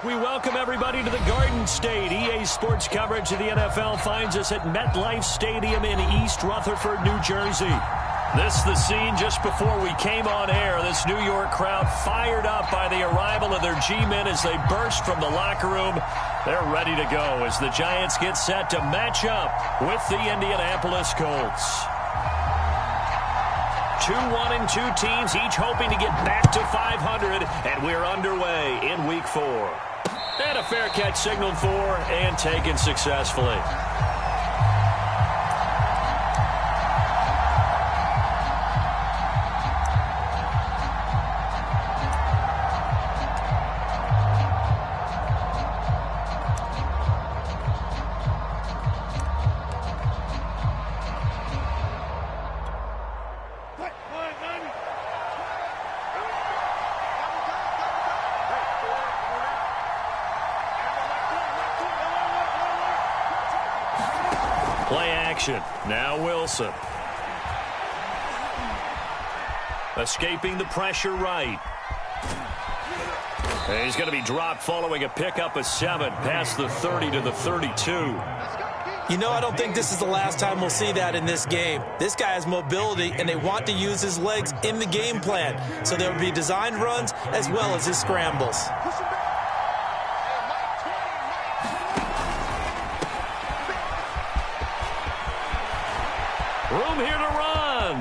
We welcome everybody to the Garden State. EA Sports coverage of the NFL finds us at MetLife Stadium in East Rutherford, New Jersey. This is the scene just before we came on air. This New York crowd fired up by the arrival of their G-men as they burst from the locker room. They're ready to go as the Giants get set to match up with the Indianapolis Colts. 2-1-2 teams, each hoping to get back to 500, and we're underway in Week 4. And a fair catch signaled for and taken successfully. Play action. Now Wilson. Escaping the pressure right. And he's going to be dropped following a pickup of 7 past the 30 to the 32. You know, I don't think this is the last time we'll see that in this game. This guy has mobility, and they want to use his legs in the game plan. So there will be designed runs as well as his scrambles. Room here to run.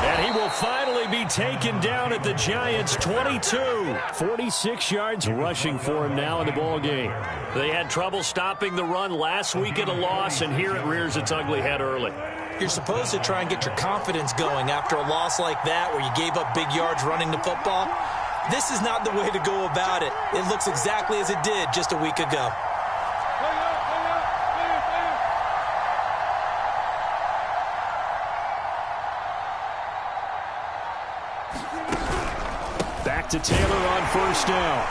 And he will finally be taken down at the Giants' 22. 46 yards rushing for him now in the ball game. They had trouble stopping the run last week at a loss, and here it rears its ugly head early. You're supposed to try and get your confidence going after a loss like that where you gave up big yards running the football. This is not the way to go about it. It looks exactly as it did just a week ago. Back to Taylor on first down.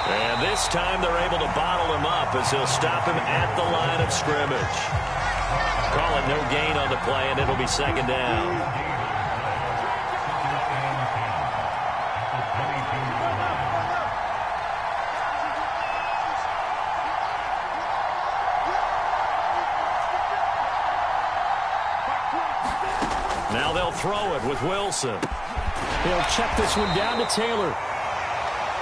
And this time they're able to bottle him up as he'll stop him at the line of scrimmage. Call it no gain on the play, and it'll be second down. Now they'll throw it with Wilson. They'll check this one down to Taylor.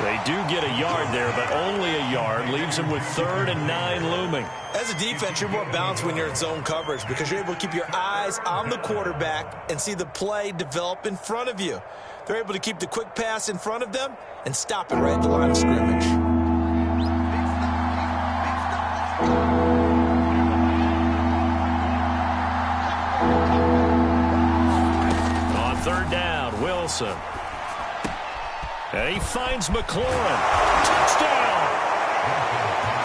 They do get a yard there, but only a yard. Leaves them with 3rd and 9 looming. As a defense, you're more balanced when you're in zone coverage because you're able to keep your eyes on the quarterback and see the play develop in front of you. They're able to keep the quick pass in front of them and stop it right at the line of scrimmage. On 3rd down, Wilson. And he finds McLaurin. Touchdown!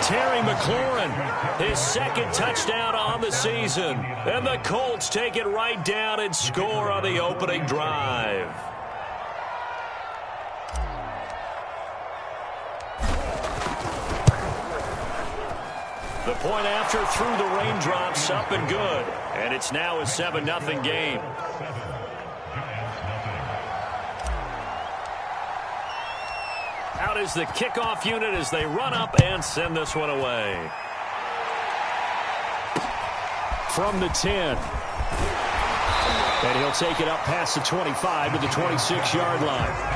Terry McLaurin, his 2nd touchdown on the season. And the Colts take it right down and score on the opening drive. The point after through the raindrops, up and good. And it's now a 7-0 game. Out is the kickoff unit as they run up and send this one away. From the 10. And he'll take it up past the 25 to the 26-yard line.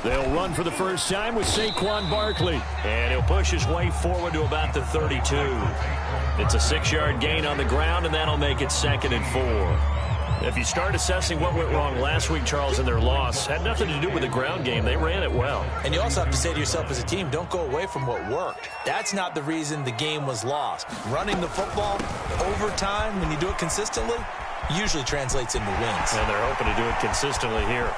They'll run for the first time with Saquon Barkley. And he'll push his way forward to about the 32. It's a 6-yard gain on the ground, and that'll make it 2nd and 4. If you start assessing what went wrong last week, Charles, in their loss, had nothing to do with the ground game. They ran it well. And you also have to say to yourself as a team, don't go away from what worked. That's not the reason the game was lost. Running the football over time, when you do it consistently, usually translates into wins. And they're hoping to do it consistently here.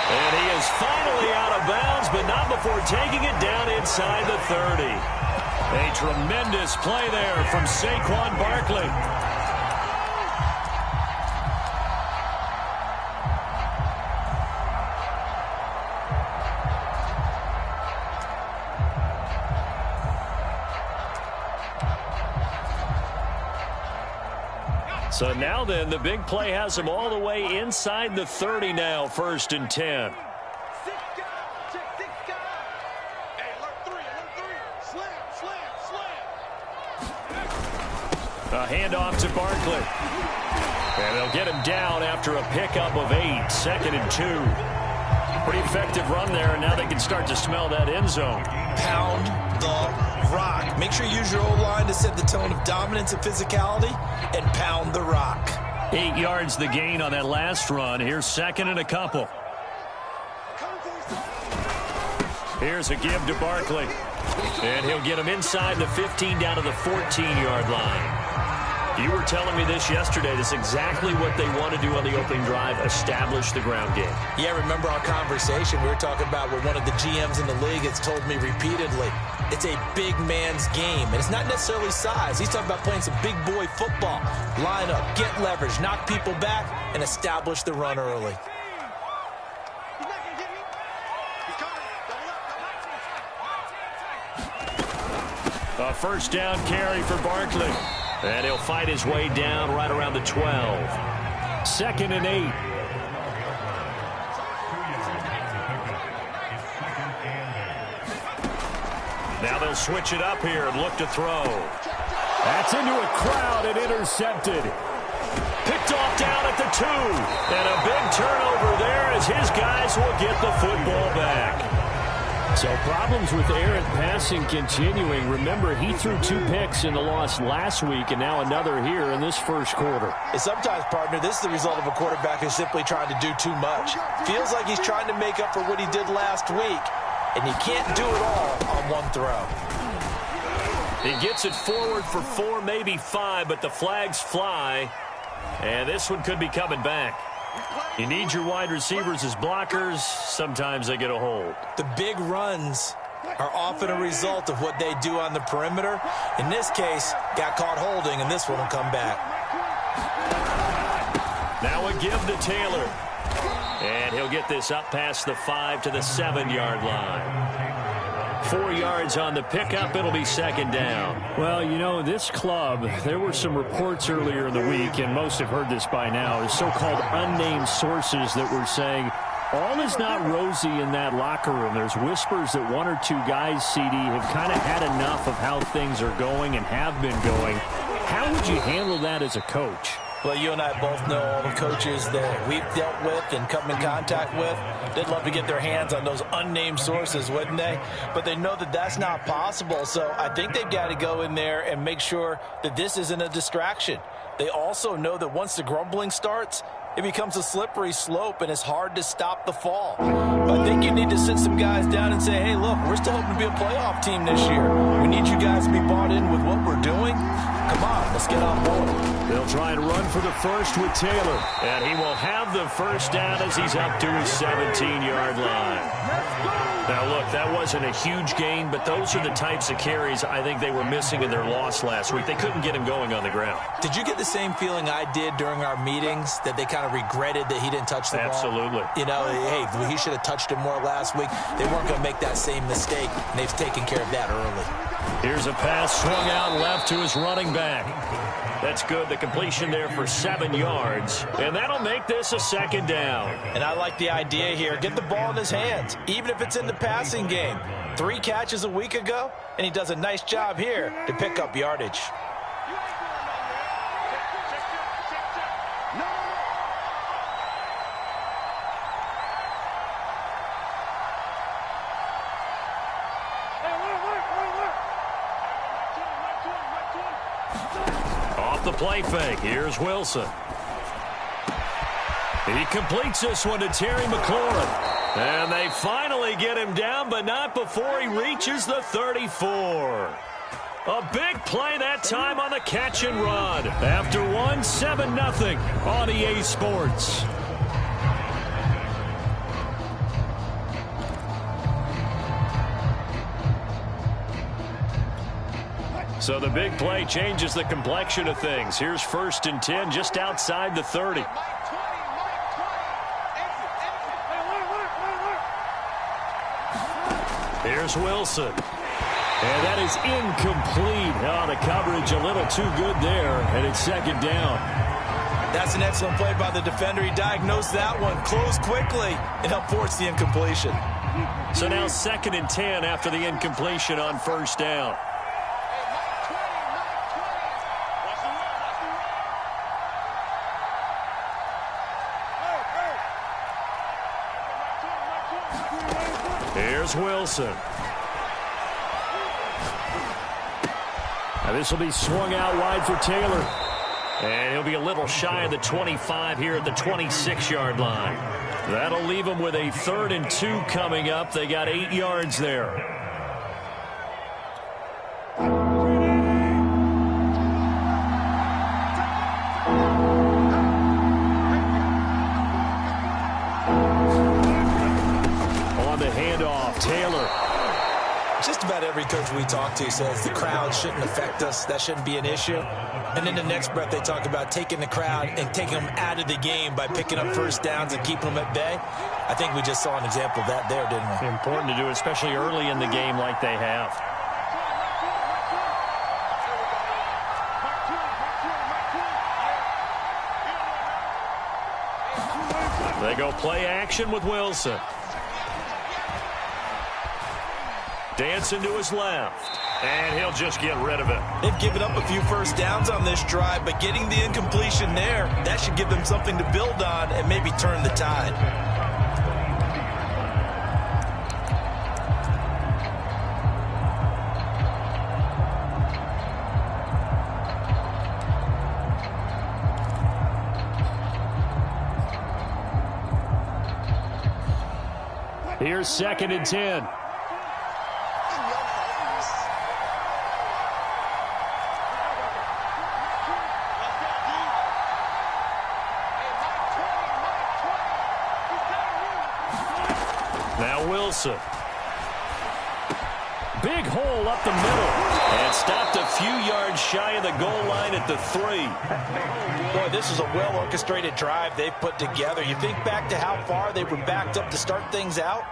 And he is finally out of bounds, but not before taking it down inside the 30. A tremendous play there from Saquon Barkley. So now then, the big play has him all the way inside the 30 now, 1st and 10. A handoff to Barkley. And they'll get him down after a pickup of 8, 2nd and 2. Pretty effective run there, and now they can start to smell that end zone. Pound the rock. Make sure you use your O-line to set the tone of dominance and physicality, and pound the rock. 8 yards the gain on that last run. Here's 2nd and a couple. Here's a give to Barkley. And he'll get him inside the 15 down to the 14-yard line. You were telling me this yesterday. This is exactly what they want to do on the opening drive, establish the ground game. Yeah, remember our conversation. We were talking about what one of the GMs in the league has told me repeatedly. It's a big man's game, and it's not necessarily size. He's talking about playing some big boy football. Line up, get leverage, knock people back, and establish the run early. A 1st down carry for Barkley. And he'll fight his way down right around the 12. 2nd and 8. Now they'll switch it up here and look to throw. That's into a crowd and intercepted. Picked off down at the 2. And a big turnover there as his guys will get the football back. So problems with errant passing continuing. Remember, he threw 2 picks in the loss last week, and now another here in this 1st quarter. And sometimes, partner, this is the result of a quarterback who's simply trying to do too much. Feels like he's trying to make up for what he did last week, and you can't do it all on one throw. He gets it forward for 4, maybe 5, but the flags fly, and this one could be coming back. You need your wide receivers as blockers. Sometimes they get a hold. The big runs are often a result of what they do on the perimeter. In this case, got caught holding, and this one will come back. Now a give to Taylor. And he'll get this up past the 5 to the 7-yard line. 4 yards on the pickup. It'll be 2nd down. Well, you know, this club, there were some reports earlier in the week, and most have heard this by now, is so-called unnamed sources that were saying all is not rosy in that locker room. There's whispers that 1 or 2 guys, CD, have kind of had enough of how things are going and have been going. How would you handle that as a coach? Well, you and I both know all the coaches that we've dealt with and come in contact with. They'd love to get their hands on those unnamed sources, wouldn't they? But they know that that's not possible, so I think they've got to go in there and make sure that this isn't a distraction. They also know that once the grumbling starts, it becomes a slippery slope, and it's hard to stop the fall. But I think you need to sit some guys down and say, hey, look, we're still hoping to be a playoff team this year. We need you guys to be bought in with what we're doing. Come on, let's get on board. They'll try and run for the 1st with Taylor. And he will have the 1st down as he's up to his 17-yard line. Now, look, that wasn't a huge gain, but those are the types of carries I think they were missing in their loss last week. They couldn't get him going on the ground. Did you get the same feeling I did during our meetings, that they kind of regretted that he didn't touch the ball? Absolutely. You know, hey, he should have touched it more last week. They weren't going to make that same mistake, and they've taken care of that early. Here's a pass swung out left to his running back. That's good. The completion there for 7 yards. And that'll make this a 2nd down. And I like the idea here. Get the ball in his hands, even if it's in the passing game. 3 catches a week ago, and he does a nice job here to pick up yardage. Off the play fake, here's Wilson. He completes this one to Terry McLaurin. And they finally get him down, but not before he reaches the 34. A big play that time on the catch and run. After one, 7-0 on EA Sports. So the big play changes the complexion of things. Here's 1st and 10 just outside the 30. Here's Wilson. And that is incomplete. Oh, the coverage a little too good there, and it's 2nd down. That's an excellent play by the defender. He diagnosed that one, closed quickly, and helped force the incompletion. So now 2nd and 10 after the incompletion on 1st down. Here's Wilson. Now this will be swung out wide for Taylor. And he'll be a little shy of the 25 here at the 26-yard line. That'll leave him with a 3rd and 2 coming up. They got 8 yards there. On the handoff, Taylor. Just about every coach we talk to says the crowd shouldn't affect us. That shouldn't be an issue. And in the next breath, they talk about taking the crowd and taking them out of the game by picking up 1st downs and keeping them at bay. I think we just saw an example of that there, didn't we? Important to do, especially early in the game like they have. They go play action with Wilson. Dancing to his left. And he'll just get rid of it. They've given up a few 1st downs on this drive, but getting the incompletion there, that should give them something to build on and maybe turn the tide. Here's 2nd and 10. Now Wilson. Big hole up the middle. And stopped a few yards shy of the goal line at the 3. Boy, this is a well-orchestrated drive they've put together. You think back to how far they were backed up to start things out,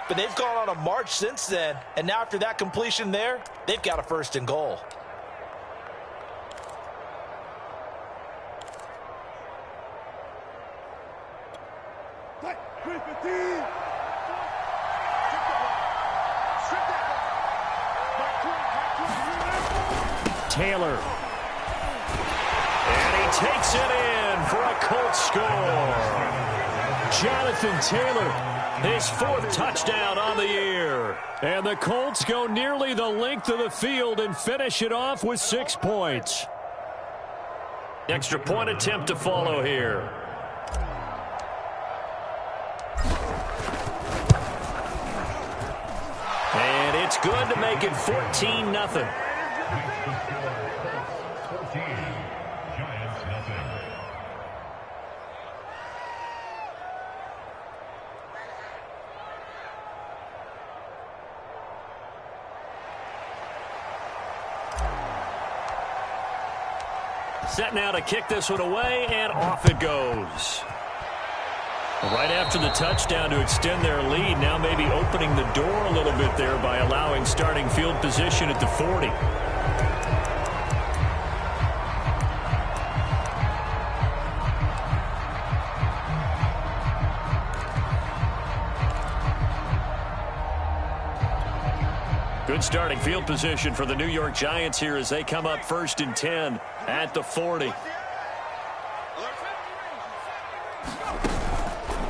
but they've gone on a march since then, and now after that completion there, they've got a 1st and goal. Taylor. And he takes it in for a Colts score. Jonathan Taylor. His 4th touchdown on the year. And the Colts go nearly the length of the field and finish it off with 6 points. Extra point attempt to follow here. And it's good to make it 14-0. Set now to kick this one away, and off it goes. Right after the touchdown to extend their lead, now maybe opening the door a little bit there by allowing starting field position at the 40. Good starting field position for the New York Giants here as they come up 1st and 10 at the 40.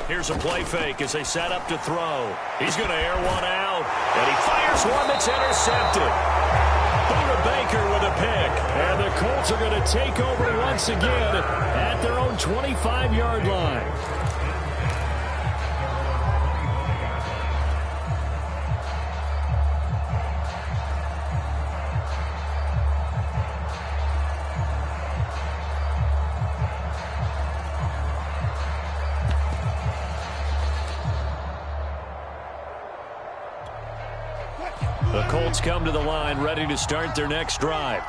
Here's a play fake as they set up to throw. He's going to air one out, and he fires one that's intercepted. Buda Baker with a pick. And the Colts are going to take over once again at their own 25-yard line. The Colts come to the line, ready to start their next drive.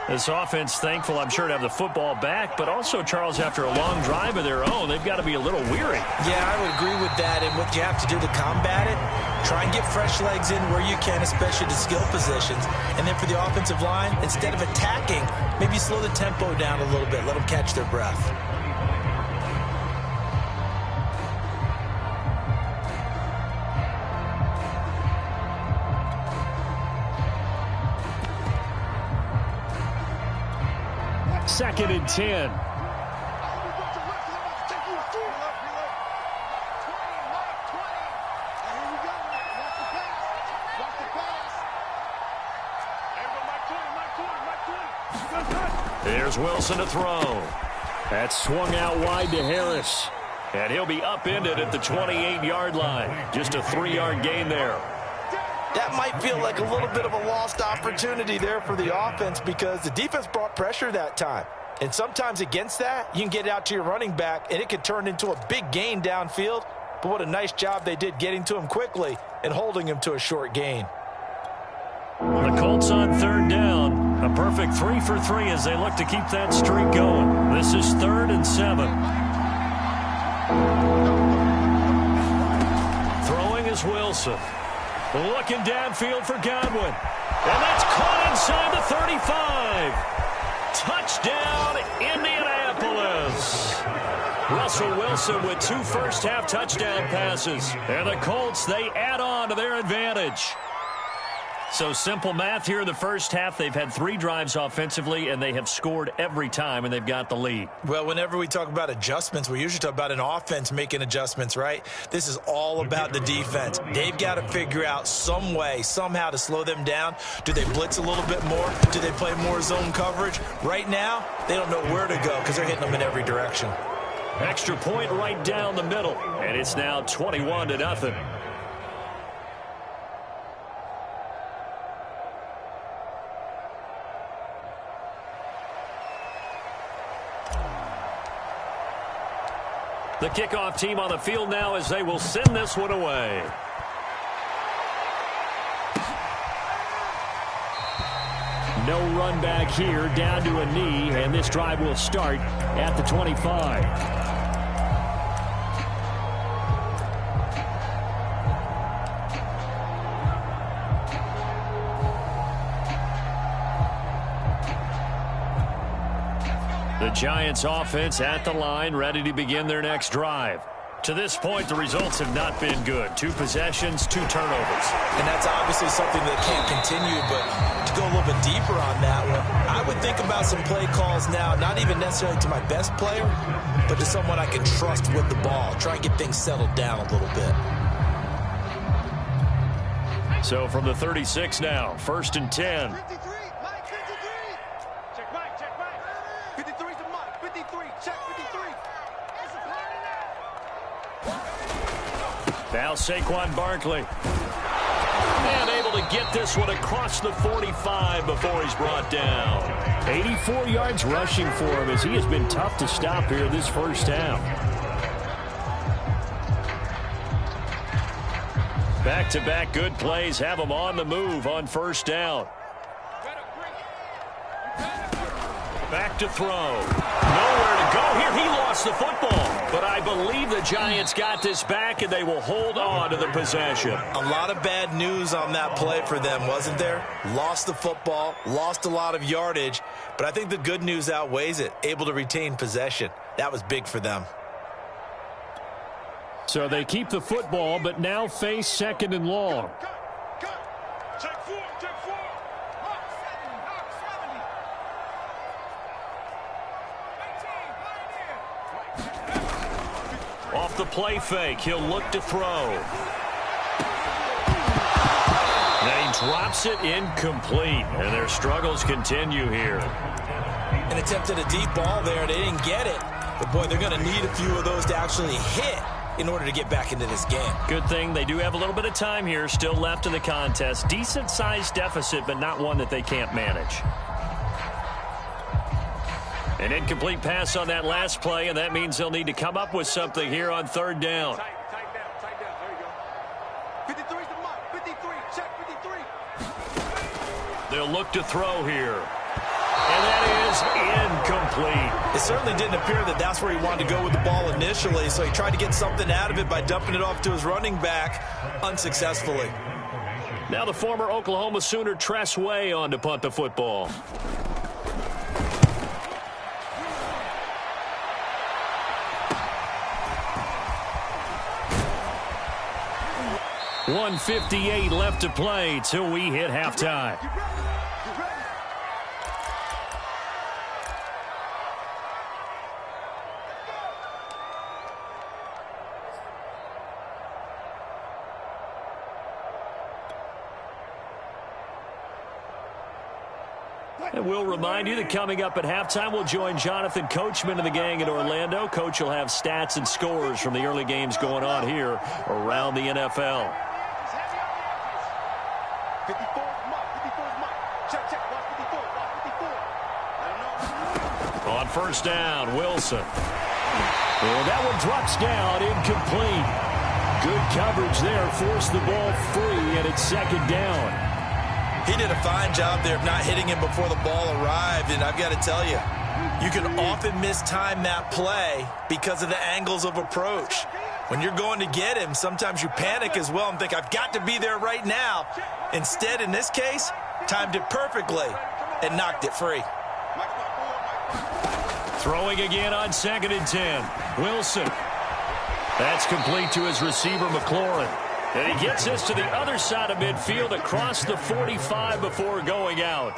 This offense, thankful, I'm sure, to have the football back, but also, Charles, after a long drive of their own, they've got to be a little weary. Yeah, I would agree with that, and what you have to do to combat it, try and get fresh legs in where you can, especially the skill positions. And then for the offensive line, instead of attacking, maybe slow the tempo down a little bit, let them catch their breath. Second and 10. Here's Wilson to throw. That's swung out wide to Harris. And he'll be upended at the 28-yard line. Just a 3-yard gain there. That might feel like a little bit of a lost opportunity there for the offense because the defense brought pressure that time. And sometimes against that, you can get out to your running back, and it could turn into a big gain downfield. But what a nice job they did getting to him quickly and holding him to a short gain. The Colts on third down. A perfect 3 for 3 as they look to keep that streak going. This is 3rd and 7. Throwing is Wilson. Looking downfield for Godwin. And that's caught inside the 35. Touchdown, Indianapolis. Russell Wilson with 2 first-half touchdown passes. And the Colts, they add on to their advantage. So simple math here in the first half. They've had 3 drives offensively, and they have scored every time, and they've got the lead. Well, whenever we talk about adjustments, we usually talk about an offense making adjustments, right? This is all about the defense. They've got to figure out some way, somehow to slow them down. Do they blitz a little bit more? Do they play more zone coverage? Right now, they don't know where to go because they're hitting them in every direction. Extra point right down the middle, and it's now 21-0. The kickoff team on the field now as they will send this one away. No run back here, down to a knee, and this drive will start at the 25. The Giants offense at the line, ready to begin their next drive. To this point, the results have not been good. 2 possessions, 2 turnovers. And that's obviously something that can't continue, but to go a little bit deeper on that one, I would think about some play calls now, not even necessarily to my best player, but to someone I can trust with the ball. Try and get things settled down a little bit. So from the 36 now, 1st and 10. Now Saquon Barkley. And able to get this one across the 45 before he's brought down. 84 yards rushing for him as he has been tough to stop here this first half. Back-to-back good plays have him on the move on 1st down. Back to throw. Nowhere to go here. He lost the football. But I believe the Giants got this back, and they will hold on to the possession. A lot of bad news on that play for them, wasn't there? Lost the football, lost a lot of yardage, but I think the good news outweighs it. Able to retain possession. That was big for them. So they keep the football, but now face 2nd and long. Off the play fake, he'll look to throw. Then he drops it incomplete, and their struggles continue here. An attempt at a deep ball there. They didn't get it. But, boy, they're going to need a few of those to actually hit in order to get back into this game. Good thing they do have a little bit of time here still left in the contest. Decent-sized deficit, but not one that they can't manage. An incomplete pass on that last play, and that means they'll need to come up with something here on 3rd down. Tight down. There you go. 53's the mark. They'll look to throw here. And that is incomplete. It certainly didn't appear that that's where he wanted to go with the ball initially, so he tried to get something out of it by dumping it off to his running back unsuccessfully. Now the former Oklahoma Sooner Tress Way on to punt the football. .158 left to play till we hit halftime. And we'll remind you that coming up at halftime, we'll join Jonathan Coachman and the gang in Orlando. Coach will have stats and scores from the early games going on here around the NFL. On first down, Wilson. Well, that one drops down, incomplete. Good coverage there, forced the ball free, and it's second down. He did a fine job there of not hitting him before the ball arrived, and I've got to tell you, you can often mistime that play because of the angles of approach. When you're going to get him, sometimes you panic as well and think, I've got to be there right now. Instead, in this case, timed it perfectly and knocked it free. Throwing again on 2nd and 10. Wilson. That's complete to his receiver, McLaurin. And he gets this to the other side of midfield across the 45 before going out.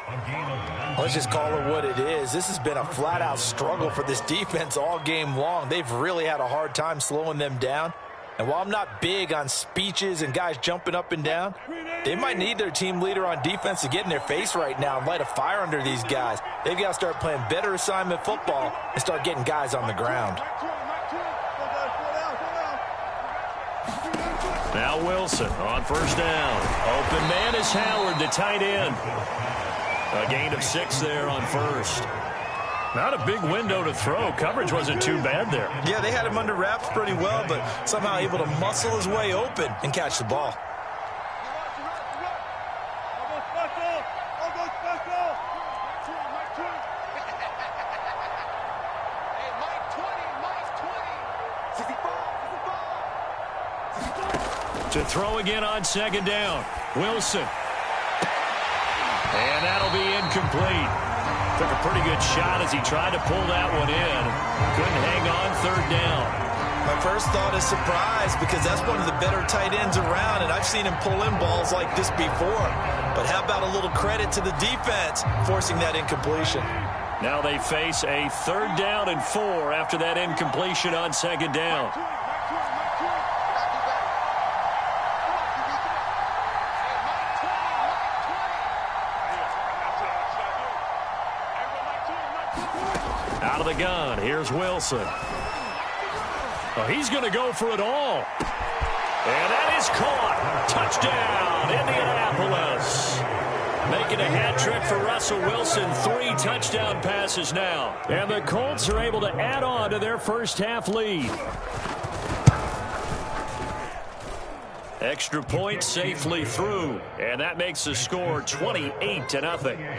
Let's just call it what it is. This has been a flat-out struggle for this defense all game long. They've really had a hard time slowing them down. And while I'm not big on speeches and guys jumping up and down, they might need their team leader on defense to get in their face right now and light a fire under these guys. They've got to start playing better assignment football and start getting guys on the ground. Now Wilson on first down. Open man is Howard, the tight end. A gain of 6 there on first. Not a big window to throw. Coverage wasn't too bad there. Yeah, they had him under wraps pretty well, but somehow able to muscle his way open and catch the ball. To throw again on 2nd down. Wilson. And that'll be incomplete. Took a pretty good shot as he tried to pull that one in. Couldn't hang on 3rd down. My first thought is surprise because that's one of the better tight ends around, and I've seen him pull in balls like this before. But how about a little credit to the defense forcing that incompletion? Now they face a 3rd down and 4 after that incompletion on 2nd down. Out of the gun, here's Wilson. Oh, he's going to go for it all. And that is caught. Touchdown, Indianapolis. Making a hat trick for Russell Wilson. 3 touchdown passes now. And the Colts are able to add on to their first half lead. Extra point safely through. And that makes the score 28-0.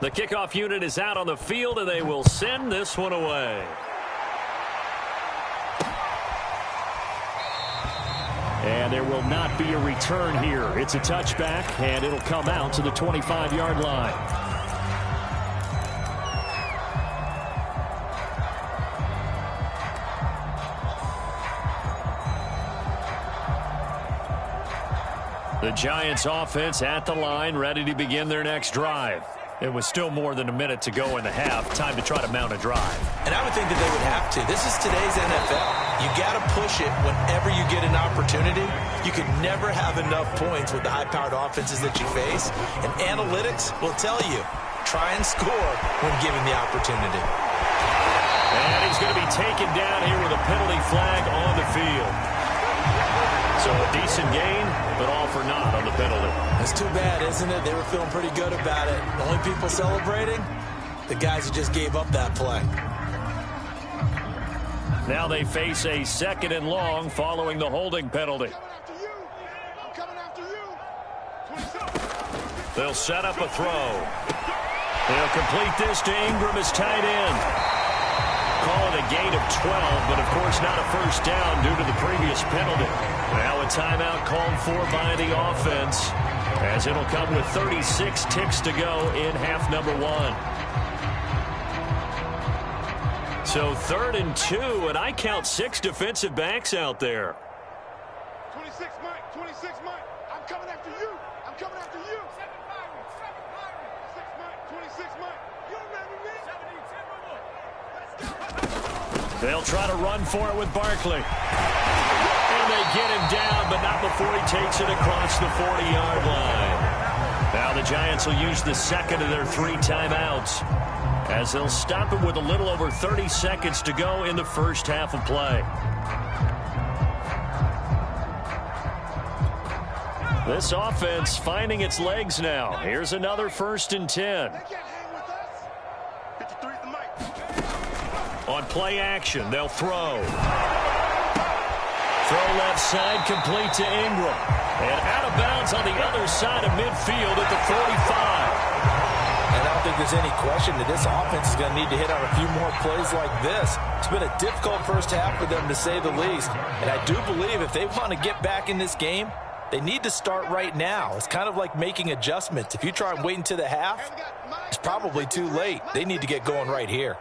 The kickoff unit is out on the field, and they will send this one away. And there will not be a return here. It's a touchback, and it'll come out to the 25-yard line. The Giants offense at the line, ready to begin their next drive. It was still more than a minute to go in the half. Time to try to mount a drive. And I would think that they would have to. This is today's NFL. You got to push it whenever you get an opportunity. You can never have enough points with the high-powered offenses that you face. And analytics will tell you, try and score when given the opportunity. And he's going to be taken down here with a penalty flag on the field. So a decent gain, but all for naught on the penalty. It's too bad, isn't it? They were feeling pretty good about it. The only people celebrating, the guys who just gave up that play. Now they face a 2nd and long following the holding penalty. They'll set up a throw. They'll complete this to Ingram as tight end. Call it a gain of 12, but of course not a first down due to the previous penalty. Now a timeout called for by the offense, as it'll come with 36 ticks to go in half number 1. So 3rd and 2, and I count 6 defensive backs out there. 26, Mike. 26, Mike. I'm coming after you. I'm coming after you. 7 Byron. 6, Mike. 26, Mike. You remember me? 70, 10, let's go. They'll try to run for it with Barkley. And they get him down, but not before he takes it across the 40-yard line. Now the Giants will use the 2nd of their 3 timeouts, as they'll stop it with a little over 30 seconds to go in the first half of play. This offense finding its legs now. Here's another 1st and 10. They can't hang with us. 53 is the mic. On play action, they'll throw. Throw left side, complete to Ingram. And out of bounds on the other side of midfield at the 45. And I don't think there's any question that this offense is going to need to hit on a few more plays like this. It's been a difficult first half for them, to say the least. And I do believe if they want to get back in this game, they need to start right now. It's kind of like making adjustments. If you try and wait until the half, it's probably too late. They need to get going right here.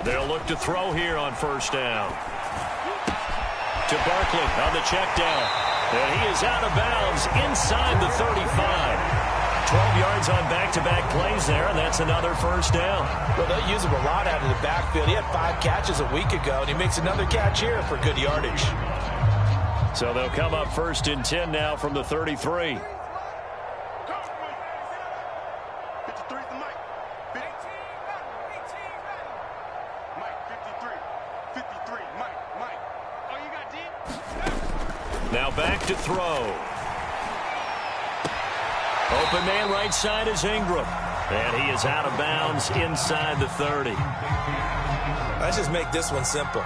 They'll look to throw here on 1st down. To Barkley on the check down. And he is out of bounds inside the 35. 12 yards on back-to-back plays there, and that's another 1st down. Well, they'll use him a lot out of the backfield. He had 5 catches a week ago, and he makes another catch here for good yardage. So they'll come up 1st and 10 now from the 33. 53 is the mic. 18, Mike, 53. 53, Mike. Oh, you got deep? Now back to throw. Open man right side is Ingram. And he is out of bounds inside the 30. Let's just make this one simple.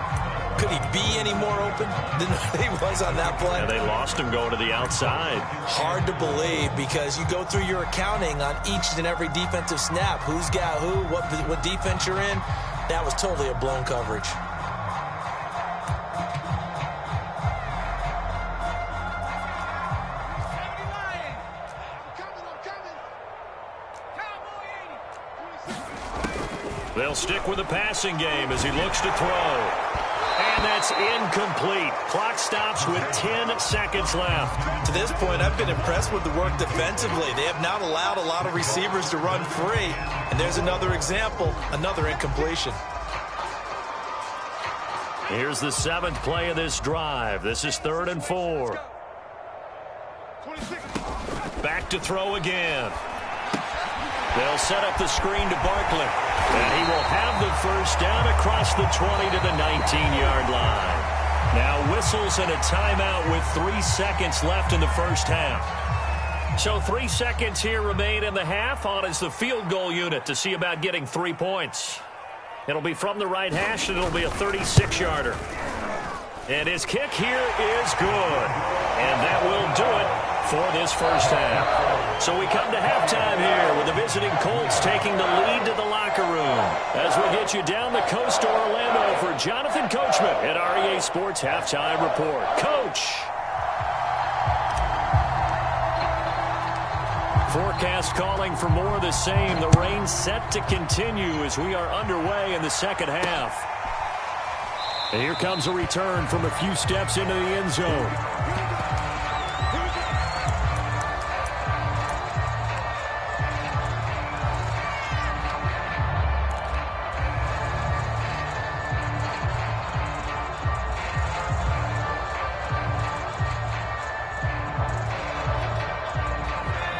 Could he be any more open than he was on that play? Yeah, they lost him going to the outside. Hard to believe, because you go through your accounting on each and every defensive snap. Who's got who, what defense you're in. That was totally a blown coverage. They'll stick with the passing game as he looks to throw. And that's incomplete. Clock stops with 10 seconds left. To this point, I've been impressed with the work defensively. They have not allowed a lot of receivers to run free. And there's another example, another incompletion. Here's the 7th play of this drive. This is 3rd and 4. 26. Back to throw again. They'll set up the screen to Barkley. And he will have the 1st down across the 20 to the 19-yard line. Now whistles and a timeout with 3 seconds left in the first half. So 3 seconds here remain in the half. On is the field goal unit to see about getting 3 points. It'll be from the right hash, and it'll be a 36-yarder. And his kick here is good. And that will do it for this first half. So we come to halftime here with the visiting Colts taking the lead to the locker room. As we get you down the coast to Orlando for Jonathan Coachman at REA Sports Halftime Report. Coach. Forecast calling for more of the same. The rain set to continue as we are underway in the second half. And here comes a return from a few steps into the end zone.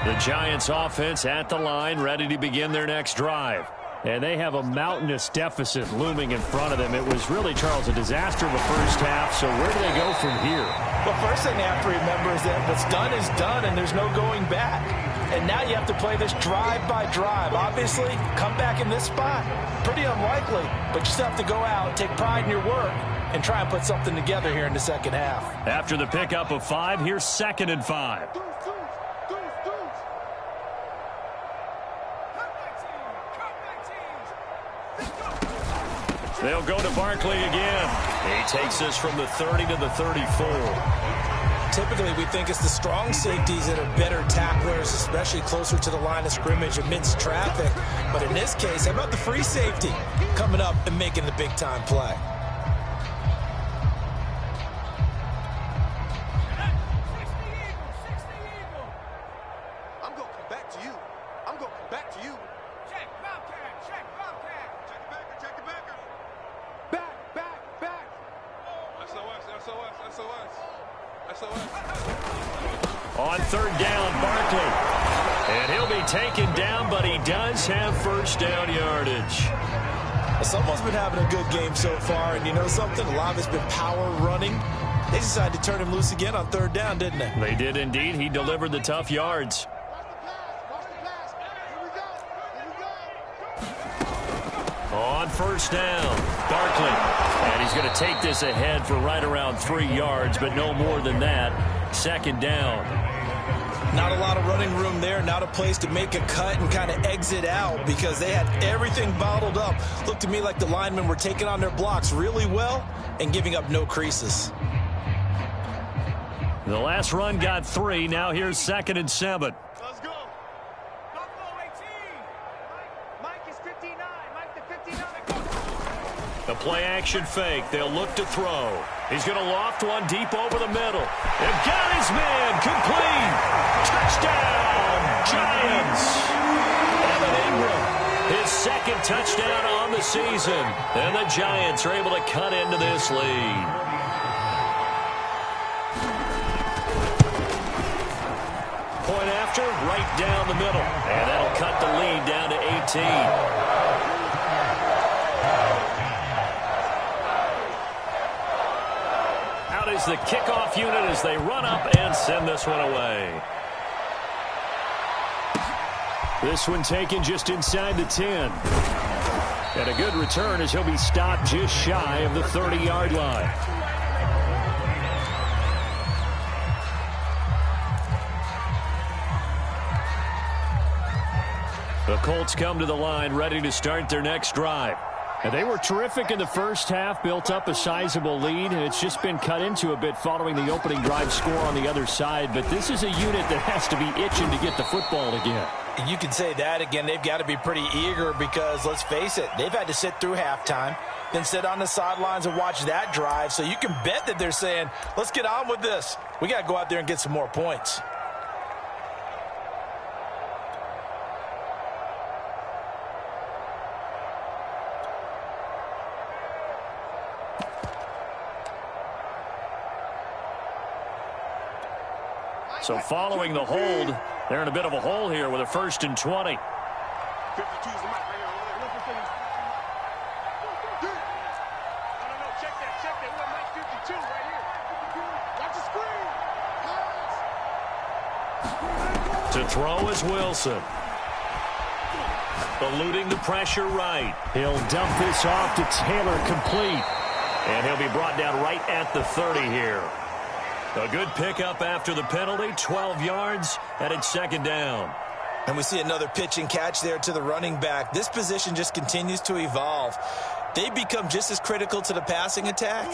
The Giants offense at the line, ready to begin their next drive. And they have a mountainous deficit looming in front of them. It was really, Charles, a disaster in the first half. So where do they go from here? Well, first thing they have to remember is that what's done is done, and there's no going back. And now you have to play this drive by drive. Obviously, come back in this spot. Pretty unlikely, but you still have to go out, take pride in your work, and try and put something together here in the second half. After the pickup of 5, here's 2nd and 5. They'll go to Barkley again. He takes this from the 30 to the 34. Typically, we think it's the strong safeties that are better tacklers, especially closer to the line of scrimmage amidst traffic. But in this case, how about the free safety coming up and making the big-time play? I'm going to come back to you. I'm going to come back to you. Check, Bobcat. Check, Bobcat. Check it back. Check it back. Back, back, back. SOS, SOS, SOS. SOS. On 3rd down, Barkley. And he'll be taken down, but he does have first down yardage. Someone's been having a good game so far, and you know something? A lot of it's been power running. They decided to turn him loose again on 3rd down, didn't they? They did indeed. He delivered the tough yards. Watch the pass. Here we go. Here we go. On 1st down, Barkley. And he's going to take this ahead for right around 3 yards, but no more than that. 2nd down. Not a lot of running room there, not a place to make a cut and kind of exit out because they had everything bottled up. Looked to me like the linemen were taking on their blocks really well and giving up no creases. The last run got 3. Now here's 2nd and 7. Let's go. Buffalo 18. Mike is 59. Mike the 59. The play-action fake. They'll look to throw. He's going to loft one deep over the middle. They've got his man. Complete. Touchdown, Giants. Evan Ingram, his 2nd touchdown on the season. And the Giants are able to cut into this lead. Point after, right down the middle. And that'll cut the lead down to 18. Is the kickoff unit as they run up and send this one away. This one taken just inside the 10. And a good return as he'll be stopped just shy of the 30-yard line. The Colts come to the line ready to start their next drive. And they were terrific in the first half, built up a sizable lead, and it's just been cut into a bit following the opening drive score on the other side. But this is a unit that has to be itching to get the football again. You can say that again. They've got to be pretty eager because, let's face it, they've had to sit through halftime, then sit on the sidelines and watch that drive. So you can bet that they're saying, let's get on with this. We got to go out there and get some more points. So following the hold, they're in a bit of a hole here with a 1st and 20. 52 is the mic right here. No, check that. We're Mike 52 right here. Watch the screen. Pass. To throw is Wilson. Eluding the pressure right. He'll dump this off to Taylor, complete. And he'll be brought down right at the 30 here. A good pickup after the penalty, 12 yards, and it's 2nd down. And we see another pitch and catch there to the running back. This position just continues to evolve. They become just as critical to the passing attack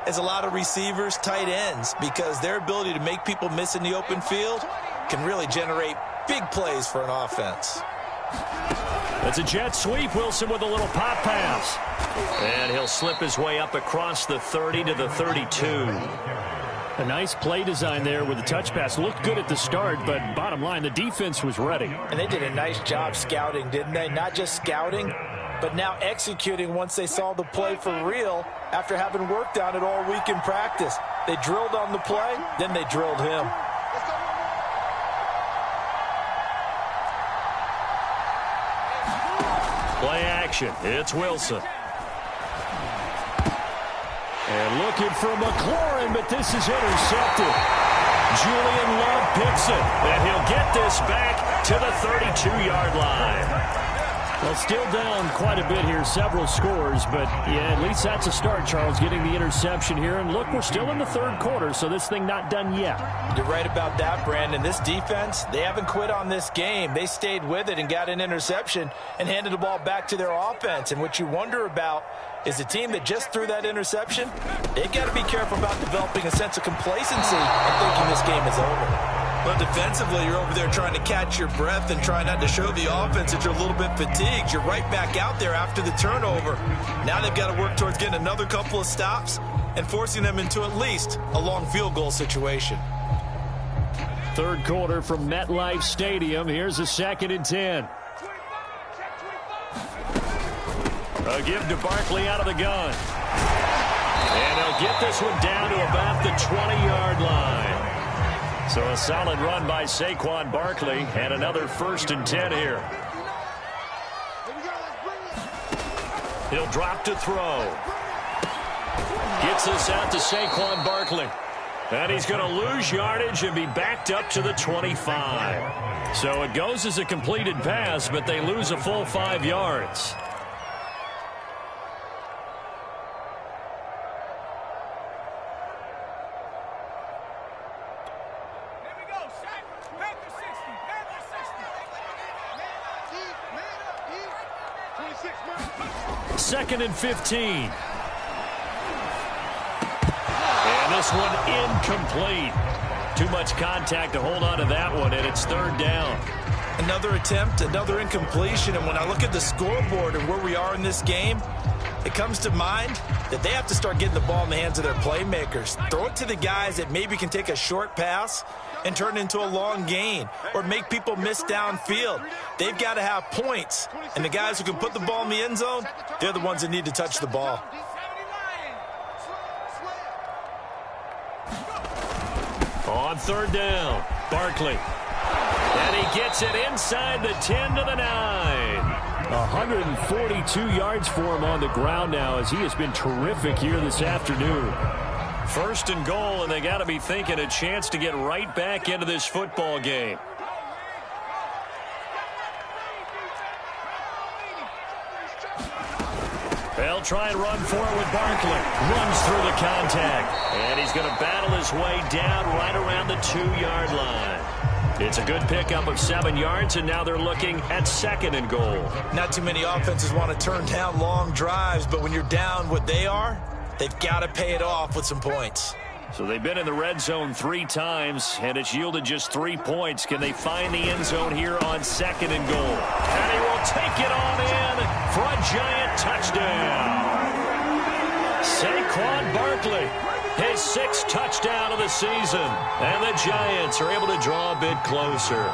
as a lot of receivers, tight ends, because their ability to make people miss in the open field can really generate big plays for an offense. It's a jet sweep. Wilson with a little pop pass. And he'll slip his way up across the 30 to the 32. A nice play design there with the touch pass. Looked good at the start, but bottom line, the defense was ready. And they did a nice job scouting, didn't they? Not just scouting, but now executing once they saw the play for real after having worked on it all week in practice. They drilled on the play, then they drilled him. Play action. It's Wilson. And looking for McLaurin, but this is intercepted. Julian Love picks it, and he'll get this back to the 32-yard line. Well, still down quite a bit here, several scores, but yeah, at least that's a start, Charles, getting the interception here. And look, we're still in the third quarter, so this thing not done yet. You're right about that, Brandon. This defense, they haven't quit on this game. They stayed with it and got an interception and handed the ball back to their offense. And what you wonder about is the team that just threw that interception, they've got to be careful about developing a sense of complacency and thinking this game is over. But defensively, you're over there trying to catch your breath and try not to show the offense that you're a little bit fatigued. You're right back out there after the turnover. Now they've got to work towards getting another couple of stops and forcing them into at least a long field goal situation. Third quarter from MetLife Stadium. Here's a 2nd and 10. A give to Barkley out of the gun. And he'll get this one down to about the 20-yard line. So a solid run by Saquon Barkley and another 1st and 10 here. He'll drop to throw. Gets this out to Saquon Barkley. And he's going to lose yardage and be backed up to the 25. So it goes as a completed pass, but they lose a full 5 yards. Second and 15. And this one incomplete. Too much contact to hold on to that one, and it's 3rd down. Another attempt, another incompletion, and when I look at the scoreboard and where we are in this game, it comes to mind that they have to start getting the ball in the hands of their playmakers. Throw it to the guys that maybe can take a short pass and turn it into a long gain or make people miss downfield. They've got to have points, and the guys who can put the ball in the end zone, they're the ones that need to touch the ball. On 3rd down, Barkley. And he gets it inside the 10 to the 9. 142 yards for him on the ground now as he has been terrific here this afternoon. 1st and goal, and they got to be thinking a chance to get right back into this football game. They'll try and run for it with Barkley. Runs through the contact. And he's going to battle his way down right around the 2-yard line. It's a good pickup of 7 yards, and now they're looking at 2nd and goal. Not too many offenses want to turn down long drives, but when you're down what they are, they've got to pay it off with some points. So they've been in the red zone 3 times, and it's yielded just 3 points. Can they find the end zone here on 2nd and goal? And he will take it on in for a giant touchdown. Saquon Barkley, his 6th touchdown of the season, and the Giants are able to draw a bit closer.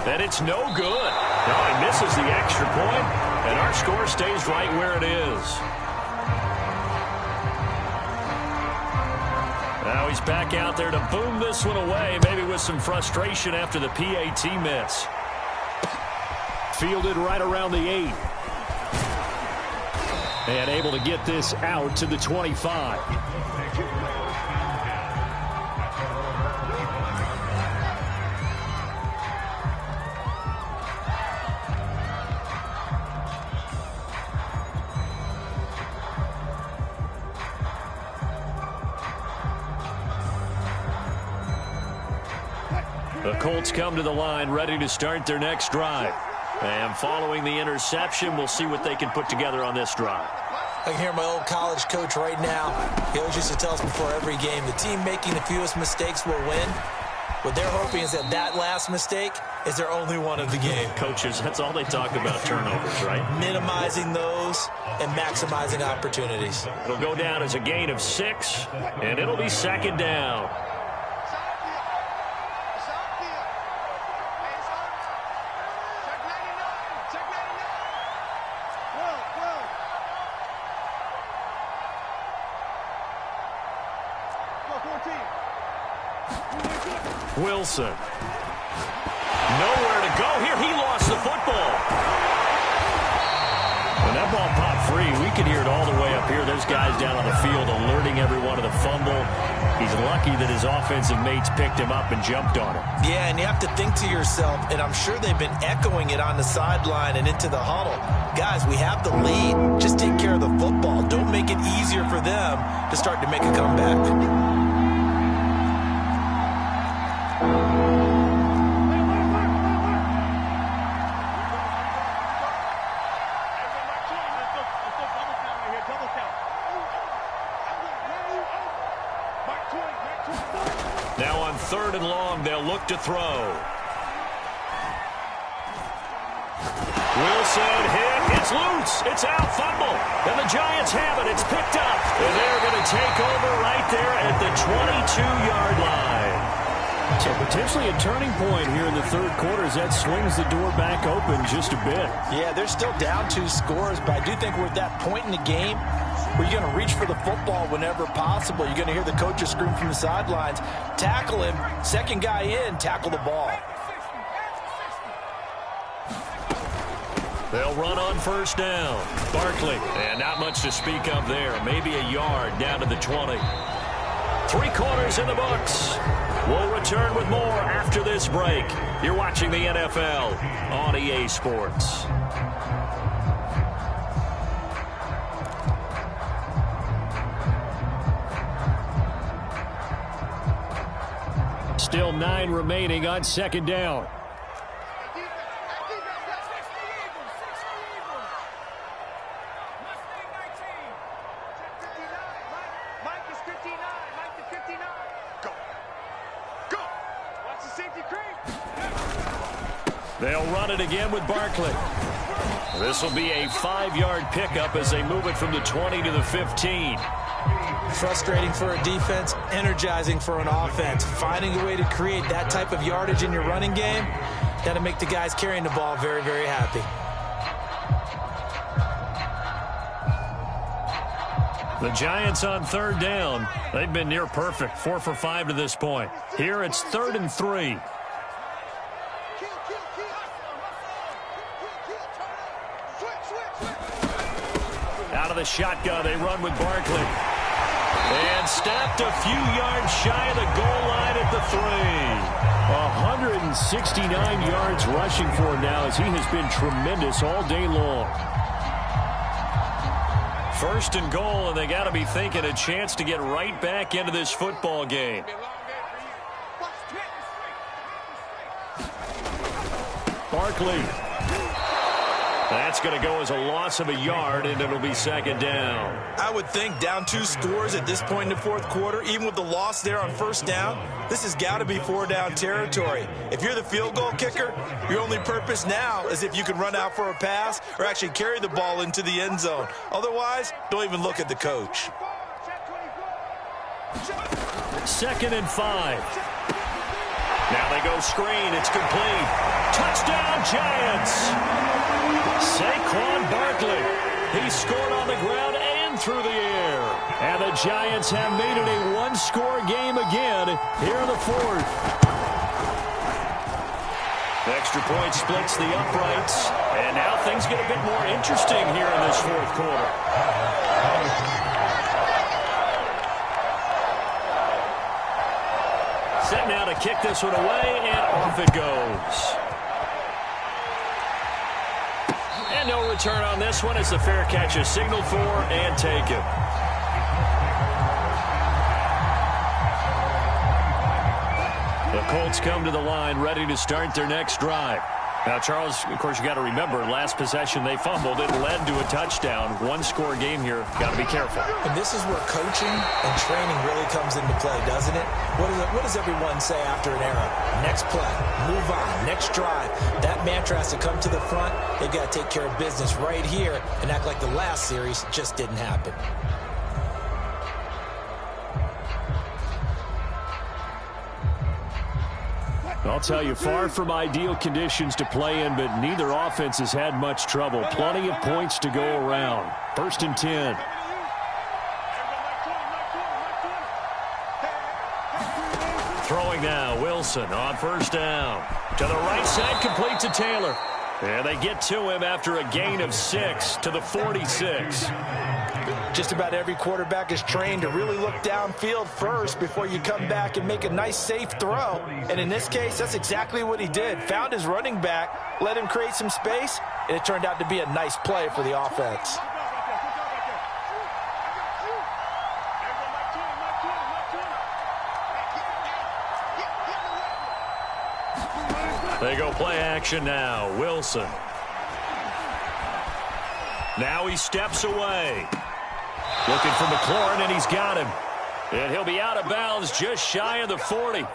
And it's no good. No, he misses the extra point, and our score stays right where it is. Now he's back out there to boom this one away, maybe with some frustration after the PAT miss. Fielded right around the 8. And able to get this out to the 25. The Colts come to the line ready to start their next drive. And following the interception, we'll see what they can put together on this drive. I can hear my old college coach right now. He always used to tell us before every game, the team making the fewest mistakes will win. What they're hoping is that that last mistake is their only one of the game. Coaches, that's all they talk about, turnovers, right? Minimizing those and maximizing opportunities. It'll go down as a gain of 6, and it'll be 2nd down. Wilson. Nowhere to go here. He lost the football. it all the way up here. Those guys down on the field alerting everyone of the fumble. He's lucky that his offensive mates picked him up and jumped on him. Yeah, and you have to think to yourself, and I'm sure they've been echoing it on the sideline and into the huddle. Guys, we have the lead. Just take care of the football. Don't make it easier for them to start to make a comeback. Now on 3rd and long, they'll look to throw. Wilson hit. It's loose. It's out. Fumble. And the Giants have it. It's picked up. And they're going to take over right there at the 22-yard line. So potentially a turning point here in the 3rd quarter as that swings the door back open just a bit. Yeah, they're still down 2 scores, but I do think we're at that point in the game where you're going to reach for the football whenever possible. You're going to hear the coaches scream from the sidelines. Tackle him. Second guy in, tackle the ball. They'll run on 1st down. Barkley. And not much to speak of there. Maybe a yard down to the 20. 3 quarters in the books. We'll return with more after this break. You're watching the NFL on EA Sports. Still 9 remaining on 2nd down. They'll run it again with Barkley. This will be a 5-yard pickup as they move it from the 20 to the 15. Frustrating for a defense, energizing for an offense. Finding a way to create that type of yardage in your running game, that'll make the guys carrying the ball very, very happy. The Giants on 3rd down. They've been near perfect, 4 for 5 to this point. Here it's 3rd and 3. Out of the shotgun, they run with Barkley. And stepped a few yards shy of the goal line at the 3. 169 yards rushing for him now as he has been tremendous all day long. 1st and goal, and they got to be thinking a chance to get right back into this football game. Barkley. That's going to go as a loss of a yard, and it'll be 2nd down. I would think down 2 scores at this point in the 4th quarter, even with the loss there on 1st down, this has got to be 4-down territory. If you're the field goal kicker, your only purpose now is if you can run out for a pass or actually carry the ball into the end zone. Otherwise, don't even look at the coach. 2nd and 5. Now they go screen. It's complete. Touchdown, Giants. Saquon Barkley. He scored on the ground and through the air. And the Giants have made it a 1-score game again here in the 4th. The extra point splits the uprights. And now things get a bit more interesting here in this 4th quarter. Set now to kick this one away, and off it goes. And no return on this one as the fair catch is signaled for and taken. The Colts come to the line ready to start their next drive. Now, Charles, of course, you got to remember, last possession they fumbled. It led to a touchdown. 1-score game here. Got to be careful. And this is where coaching and training really comes into play, doesn't it? What does everyone say after an error? Next play, move on, next drive. That mantra has to come to the front. They've got to take care of business right here and act like the last series just didn't happen. I'll tell you, far from ideal conditions to play in, but neither offense has had much trouble. Plenty of points to go around. 1st and 10. Throwing now, Wilson on 1st down. To the right side, complete to Taylor. And they get to him after a gain of 6 to the 46. Just about every quarterback is trained to really look downfield first before you come back and make a nice, safe throw. And in this case, that's exactly what he did. Found his running back, let him create some space, and it turned out to be a nice play for the offense. They go play action now. Wilson. Now he steps away. Looking for McLaurin, and he's got him. And he'll be out of bounds just shy of the 40.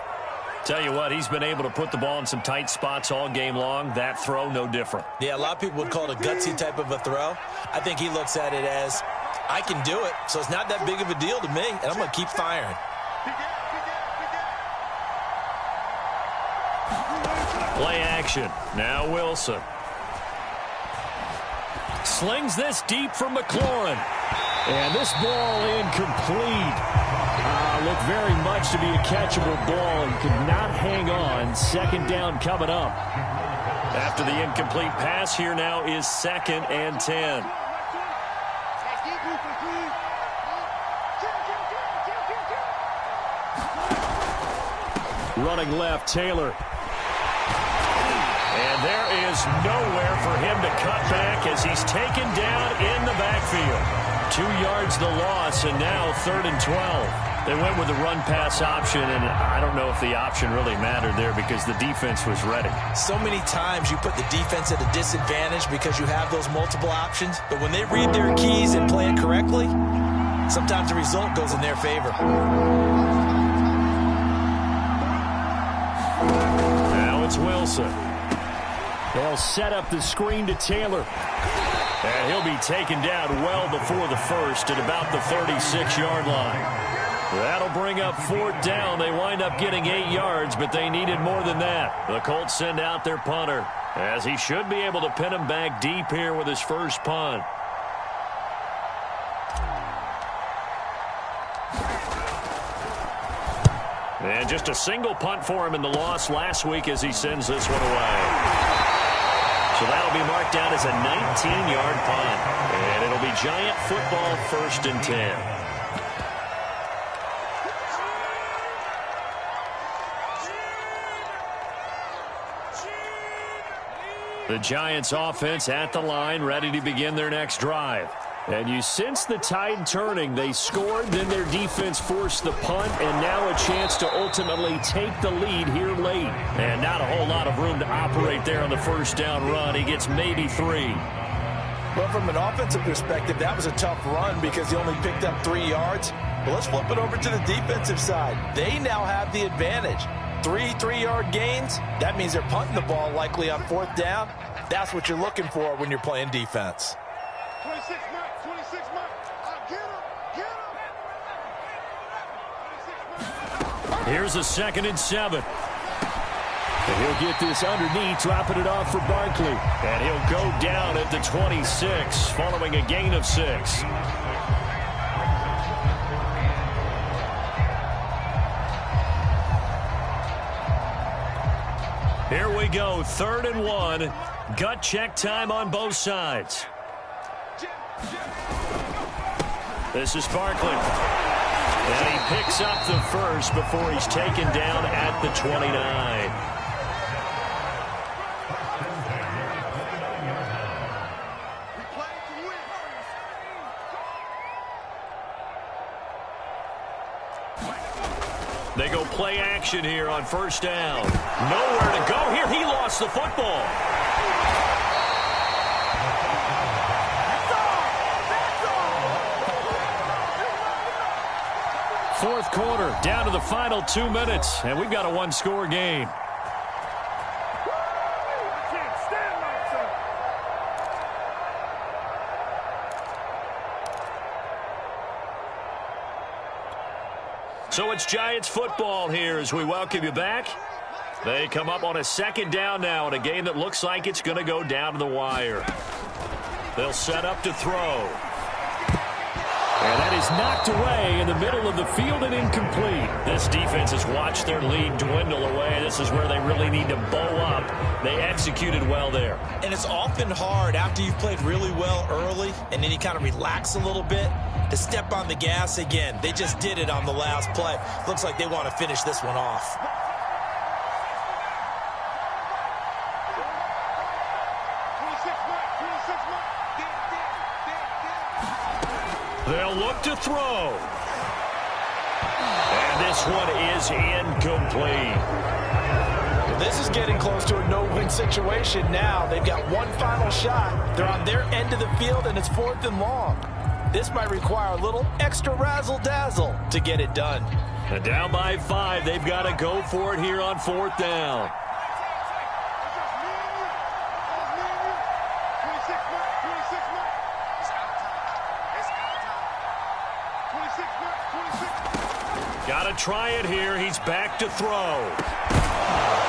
Tell you what, he's been able to put the ball in some tight spots all game long. That throw, no different. Yeah, a lot of people would call it a gutsy type of a throw. I think he looks at it as, I can do it, so it's not that big of a deal to me, and I'm going to keep firing. Play action. Now Wilson. Slings this deep from McLaurin. And this ball incomplete. Looked very much to be a catchable ball. He could not hang on. Second down coming up. After the incomplete pass, here now is 2nd and 10. Running left, Taylor. And there is nowhere for him to cut back as he's taken down in the backfield. 2 yards the loss, and now 3rd and 12. They went with the run-pass option, and I don't know if the option really mattered there because the defense was ready. So many times you put the defense at a disadvantage because you have those multiple options, but when they read their keys and play it correctly, sometimes the result goes in their favor. Now it's Wilson. They'll set up the screen to Taylor. And he'll be taken down well before the first at about the 36-yard line. That'll bring up 4th down. They wind up getting 8 yards, but they needed more than that. The Colts send out their punter, as he should be able to pin him back deep here with his first punt. And just a single punt for him in the loss last week as he sends this one away. So that'll be marked down as a 19-yard punt. And it'll be Giant football, 1st and 10. The Giants offense at the line, ready to begin their next drive. And you sense the tide turning. They scored, then their defense forced the punt, and now a chance to ultimately take the lead here late. And not a whole lot of room to operate there on the first down run. He gets maybe 3. Well, from an offensive perspective, that was a tough run because he only picked up 3 yards. But let's flip it over to the defensive side. They now have the advantage. 3 3-yard gains. That means they're punting the ball likely on 4th down. That's what you're looking for when you're playing defense. 26 Mike, 26 Mike. Get him. Here's a 2nd and 7. And he'll get this underneath, dropping it off for Barkley. And he'll go down at the 26, following a gain of 6. Here we go, 3rd and 1. Gut check time on both sides. This is Barkley. And he picks up the first before he's taken down at the 29. They go play action here on 1st down. Nowhere to go here. He lost the football. Fourth quarter, down to the final 2 minutes, and we've got a 1-score game. So it's Giants football here as we welcome you back. They come up on a 2nd down now in a game that looks like it's going to go down to the wire. They'll set up to throw. And that is knocked away in the middle of the field and incomplete. This defense has watched their lead dwindle away. This is where they really need to bow up. They executed well there. And it's often hard after you've played really well early and then you kind of relax a little bit to step on the gas again. They just did it on the last play. Looks like they want to finish this one off. They'll look to throw. And this one is incomplete. This is getting close to a no-win situation now. They've got one final shot. They're on their end of the field, and it's 4th and long. This might require a little extra razzle-dazzle to get it done. And down by 5, they've got to go for it here on 4th down. Got to try it here. He's back to throw.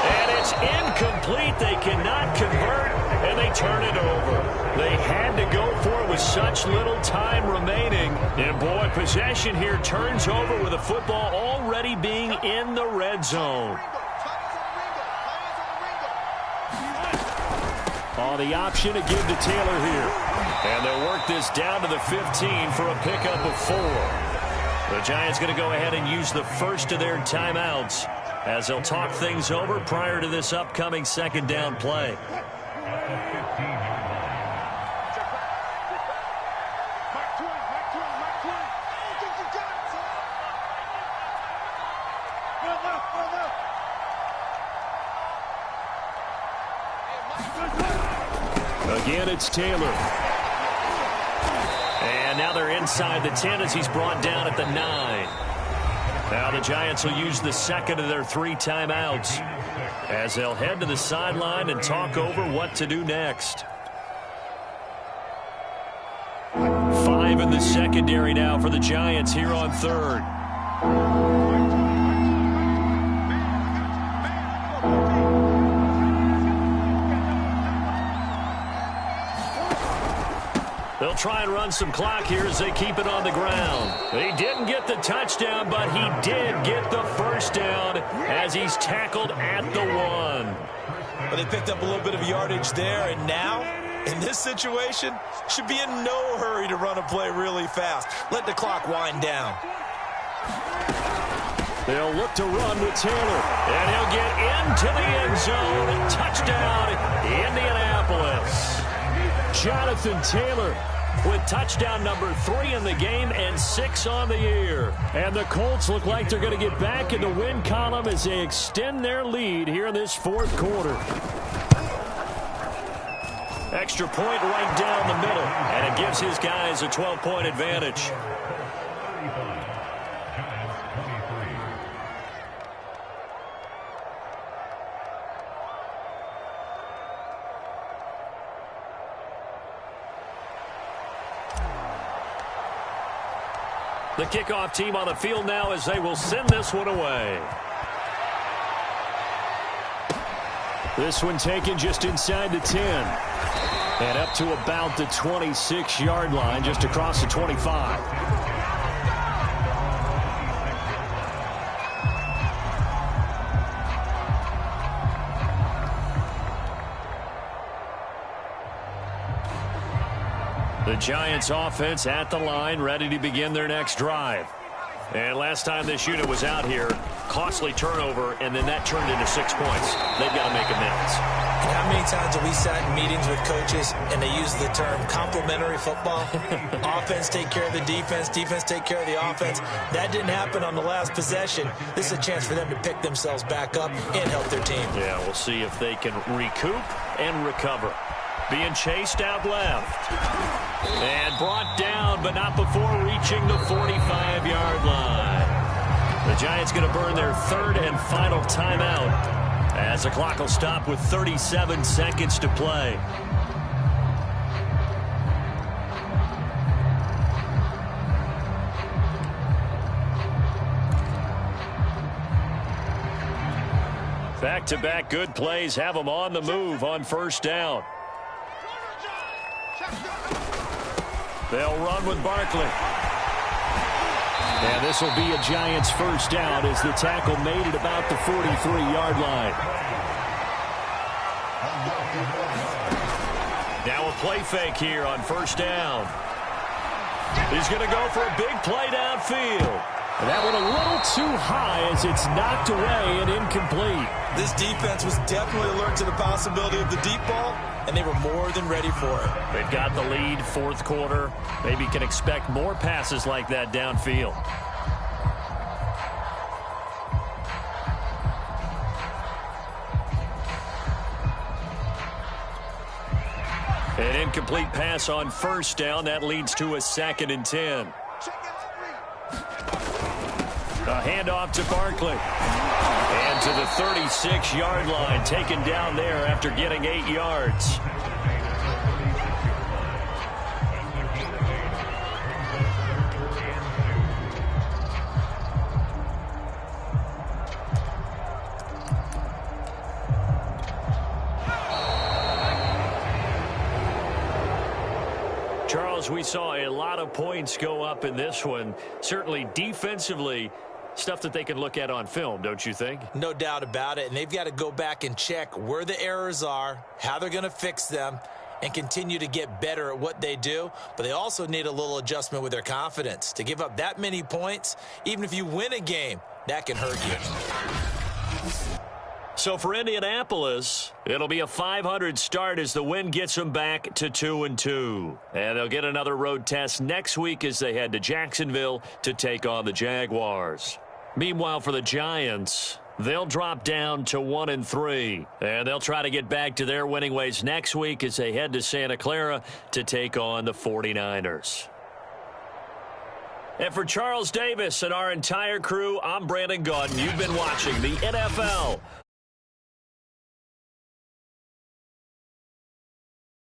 And it's incomplete. They cannot convert, and they turn it over. They had to go for it with such little time remaining. And, boy, possession here turns over with the football already being in the red zone. On the option to give to Taylor here. And they'll work this down to the 15 for a pickup of 4. The Giants going to go ahead and use the first of their timeouts as they'll talk things over prior to this upcoming 2nd down play. Again, it's Taylor. And now they're inside the 10 as he's brought down at the 9. Now the Giants will use the second of their 3 timeouts as they'll head to the sideline and talk over what to do next. 5 in the secondary now for the Giants here on 3rd. They'll try and run some clock here as they keep it on the ground. He didn't get the touchdown, but he did get the first down as he's tackled at the 1. But they picked up a little bit of yardage there, and now, in this situation, should be in no hurry to run a play really fast. Let the clock wind down. They'll look to run with Taylor. And he'll get into the end zone. Touchdown, Indianapolis. Jonathan Taylor with touchdown number 3 in the game and 6 on the year. And the Colts look like they're going to get back in the win column as they extend their lead here in this 4th quarter. Extra point right down the middle, and it gives his guys a 12-point advantage. The kickoff team on the field now as they will send this one away. This one taken just inside the 10. And up to about the 26-yard line, just across the 25. The Giants offense at the line, ready to begin their next drive. And last time this unit was out here, costly turnover, and then that turned into 6 points. They've got to make amends. And how many times have we sat in meetings with coaches and they use the term complementary football? Offense take care of the defense, defense take care of the offense. That didn't happen on the last possession. This is a chance for them to pick themselves back up and help their team. Yeah, we'll see if they can recoup and recover. Being chased out left. And brought down, but not before reaching the 45-yard line. The Giants going to burn their 3rd and final timeout as the clock will stop with 37 seconds to play. Back-to-back good plays have them on the move on 1st down. They'll run with Barkley. And this will be a Giants first down as the tackle made it about the 43-yard line. Now a play fake here on first down. He's going to go for a big play downfield. And that one a little too high as it's knocked away and incomplete. This defense was definitely alert to the possibility of the deep ball, and they were more than ready for it. They've got the lead, fourth quarter. Maybe can expect more passes like that downfield. An incomplete pass on first down. That leads to a 2nd and 10. A handoff to Barkley. And to the 36-yard line, taken down there after getting 8 yards. Charles, we saw a lot of points go up in this one. Certainly defensively, stuff that they can look at on film, don't you think? No doubt about it, and they've got to go back and check where the errors are, how they're going to fix them, and continue to get better at what they do. But they also need a little adjustment with their confidence. To give up that many points, even if you win a game, that can hurt you. So for Indianapolis, it'll be a 500 start as the win gets them back to 2-2. And they'll get another road test next week as they head to Jacksonville to take on the Jaguars. Meanwhile, for the Giants, they'll drop down to 1-3. And they'll try to get back to their winning ways next week as they head to Santa Clara to take on the 49ers. And for Charles Davis and our entire crew, I'm Brandon Gaudin. You've been watching the NFL